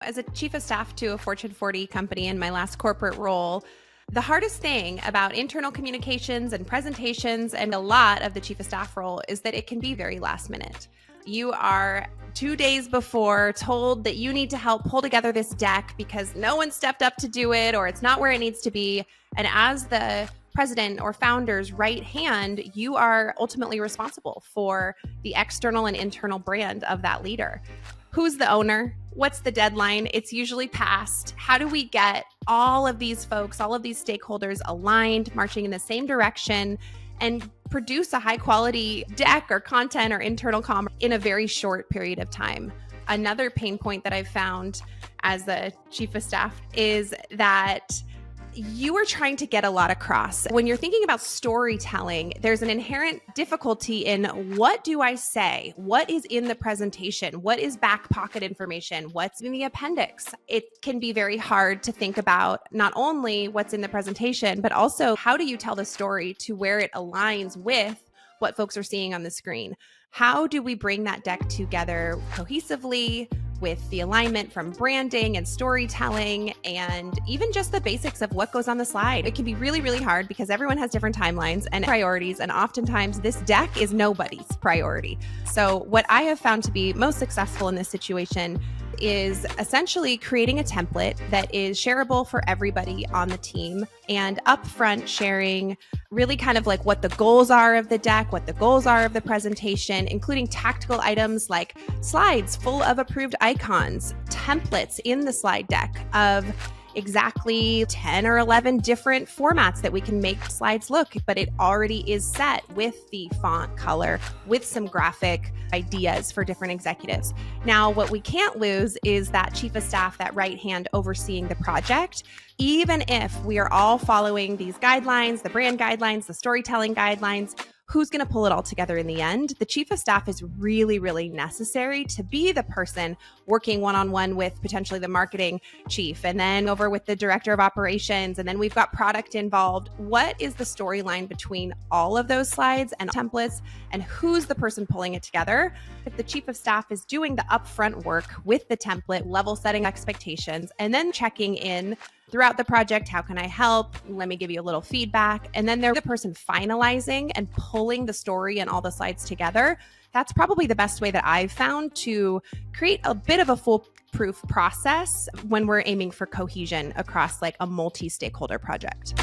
As a chief of staff to a Fortune 40 company in my last corporate role, the hardest thing about internal communications and presentations and a lot of the chief of staff role is that it can be very last minute. You are 2 days before told that you need to help pull together this deck because no one stepped up to do it or it's not where it needs to be. And as the president or founder's right hand, you are ultimately responsible for the external and internal brand of that leader. Who's the owner? What's the deadline? It's usually passed. How do we get all of these folks, all of these stakeholders aligned, marching in the same direction, and produce a high quality deck or content or internal comm in a very short period of time? Another pain point that I've found as a chief of staff is that you are trying to get a lot across. When you're thinking about storytelling, there's an inherent difficulty in what do I say? What is in the presentation? What is back pocket information? What's in the appendix? It can be very hard to think about not only what's in the presentation, but also how do you tell the story to where it aligns with what folks are seeing on the screen? How do we bring that deck together cohesively with the alignment from branding and storytelling and even just the basics of what goes on the slide? It can be really, really hard because everyone has different timelines and priorities, and oftentimes this deck is nobody's priority. So what I have found to be most successful in this situation is essentially creating a template that is shareable for everybody on the team and upfront sharing really kind of like what the goals are of the deck, what the goals are of the presentation, including tactical items like slides full of approved icons, templates in the slide deck of exactly 10 or 11 different formats that we can make slides look, but it already is set with the font color, with some graphic ideas for different executives. Now, what we can't lose is that chief of staff, that right hand overseeing the project. Even if we are all following these guidelines, the brand guidelines, the storytelling guidelines, who's going to pull it all together in the end? The chief of staff is really, really necessary to be the person working one-on-one with potentially the marketing chief and then over with the director of operations. And then we've got product involved. What is the storyline between all of those slides and templates, and who's the person pulling it together? If the chief of staff is doing the upfront work with the template, level setting expectations, and then checking in throughout the project, how can I help? Let me give you a little feedback. And then they're the person finalizing and pulling the story and all the slides together. That's probably the best way that I've found to create a bit of a foolproof process when we're aiming for cohesion across like a multi-stakeholder project.